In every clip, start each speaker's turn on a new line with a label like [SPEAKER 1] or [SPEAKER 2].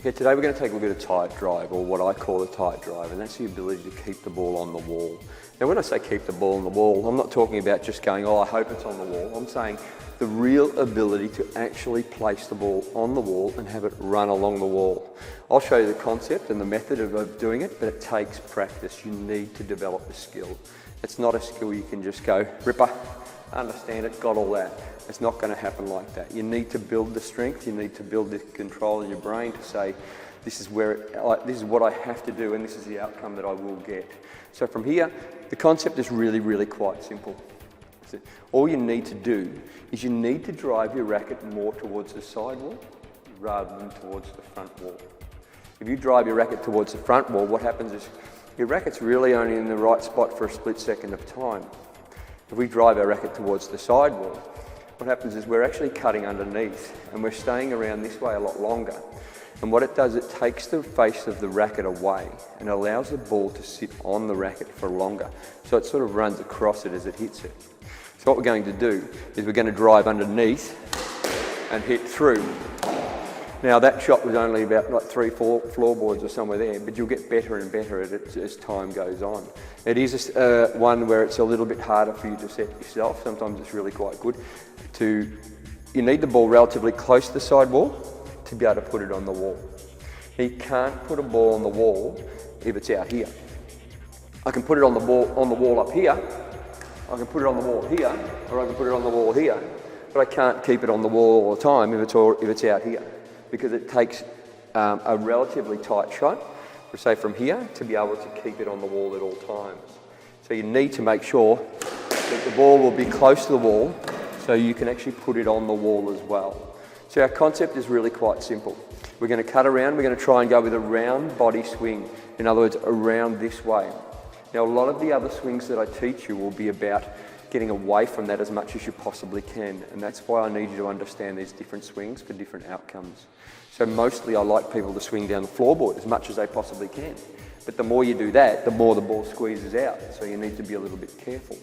[SPEAKER 1] Okay, today we're going to take a look at a tight drive, or what I call a tight drive, and that's the ability to keep the ball on the wall. Now when I say keep the ball on the wall, I'm not talking about just going, oh, I hope it's on the wall. I'm saying the real ability to actually place the ball on the wall and have it run along the wall. I'll show you the concept and the method of doing it, but it takes practice. You need to develop the skill. It's not a skill you can just go, ripper, understand it, got all that. It's not going to happen like that. You need to build the strength, you need to build the control in your brain to say, this is what I have to do and this is the outcome that I will get. So from here, the concept is really quite simple. All you need to do is you need to drive your racket more towards the side wall rather than towards the front wall. If you drive your racket towards the front wall, what happens is your racket's really only in the right spot for a split second of time. If we drive our racket towards the side wall, what happens is we're actually cutting underneath and we're staying around this way a lot longer. And what it does, it takes the face of the racket away and allows the ball to sit on the racket for longer. So it sort of runs across it as it hits it. So what we're going to do is we're going to drive underneath and hit through. Now that shot was only about like 3-4 floorboards or somewhere there, but you'll get better and better at it as time goes on. It is one where it's a little bit harder for you to set yourself. Sometimes it's really quite good. You need the ball relatively close to the side wall to be able to put it on the wall. Now, you can't put a ball on the wall if it's out here. I can put it on the wall up here, I can put it on the wall here, or I can put it on the wall here, but I can't keep it on the wall all the time if it's out here, because it takes a relatively tight shot, say from here, to be able to keep it on the wall at all times. So you need to make sure that the ball will be close to the wall so you can actually put it on the wall as well. So our concept is really quite simple. We're going to cut around, we're going to try and go with a round body swing. In other words, around this way. Now a lot of the other swings that I teach you will be about getting away from that as much as you possibly can, and that's why I need you to understand there's different swings for different outcomes. So mostly I like people to swing down the floorboard as much as they possibly can, but the more you do that, the more the ball squeezes out, so you need to be a little bit careful.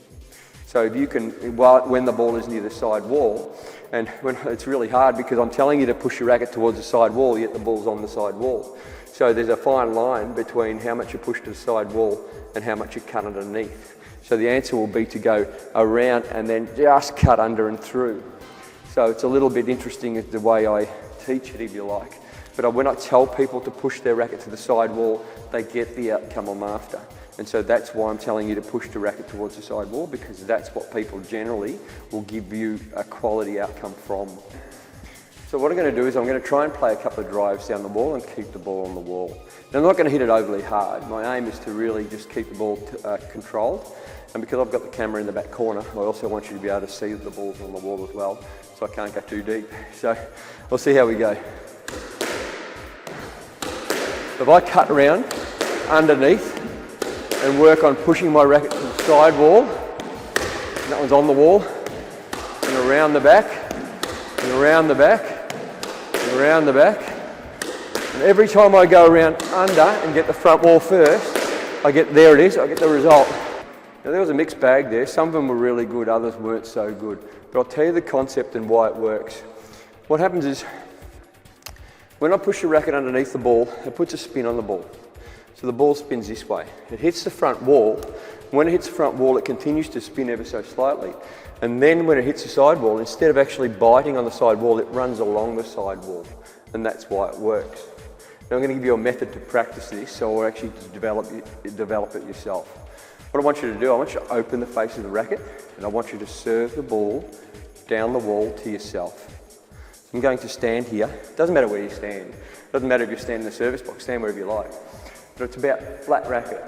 [SPEAKER 1] So if you can, when the ball is near the side wall, and when it's really hard because I'm telling you to push your racket towards the side wall, yet the ball's on the side wall. So there's a fine line between how much you push to the side wall and how much you cut underneath. So the answer will be to go around and then just cut under and through. So it's a little bit interesting the way I teach it, if you like. But when I tell people to push their racket to the side wall, they get the outcome I'm after. And so that's why I'm telling you to push the racket towards the side wall, because that's what people generally will give you a quality outcome from. So what I'm going to do is I'm going to try and play a couple of drives down the wall and keep the ball on the wall. Now I'm not going to hit it overly hard. My aim is to really just keep the ball controlled. And because I've got the camera in the back corner, I also want you to be able to see that the ball's on the wall as well, so I can't go too deep. So we'll see how we go. If I cut around underneath and work on pushing my racket to the side wall, and that one's on the wall, and around the back, and around the back, and around the back, and every time I go around under and get the front wall first, I get the result. Now there was a mixed bag there. Some of them were really good, others weren't so good. But I'll tell you the concept and why it works. What happens is, when I push the racket underneath the ball, it puts a spin on the ball. So the ball spins this way. It hits the front wall. When it hits the front wall, it continues to spin ever so slightly. And then when it hits the side wall, instead of actually biting on the side wall, it runs along the side wall. And that's why it works. Now I'm going to give you a method to practice this, so I'll actually develop it yourself. What I want you to do, I want you to open the face of the racket, and I want you to serve the ball down the wall to yourself. So I'm going to stand here. It doesn't matter where you stand. It doesn't matter if you stand in the service box, stand wherever you like. But it's about flat racket.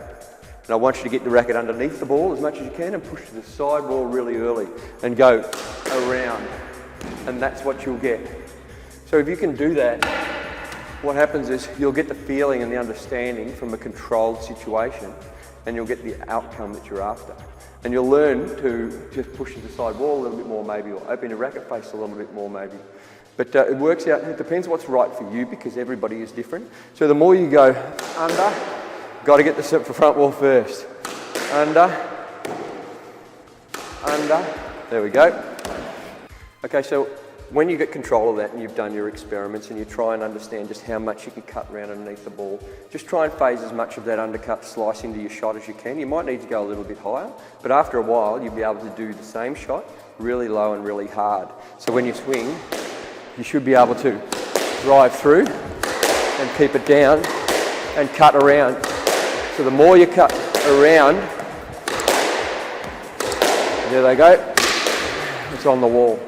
[SPEAKER 1] And I want you to get the racket underneath the ball as much as you can and push to the side wall really early and go around. And that's what you'll get. So if you can do that, what happens is you'll get the feeling and the understanding from a controlled situation, and you'll get the outcome that you're after. And you'll learn to just push to the side wall a little bit more maybe, or open your racket face a little bit more maybe. But it works out, it depends what's right for you, because everybody is different. So the more you go under, got to get the front wall first. Under, there we go. Okay, so when you get control of that and you've done your experiments and you try and understand just how much you can cut around underneath the ball, just try and phase as much of that undercut slice into your shot as you can. You might need to go a little bit higher, but after a while you'll be able to do the same shot really low and really hard. So when you swing, you should be able to drive through and keep it down and cut around. So the more you cut around, there they go, it's on the wall.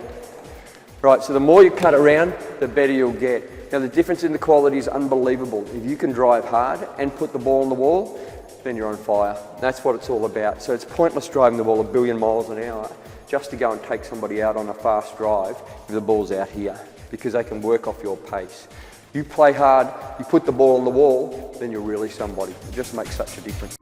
[SPEAKER 1] Right, so the more you cut around, the better you'll get. Now the difference in the quality is unbelievable. If you can drive hard and put the ball on the wall, then you're on fire. That's what it's all about. So it's pointless driving the ball 1 billion miles an hour just to go and take somebody out on a fast drive if the ball's out here, because they can work off your pace. You play hard, you put the ball on the wall, then you're really somebody. It just makes such a difference.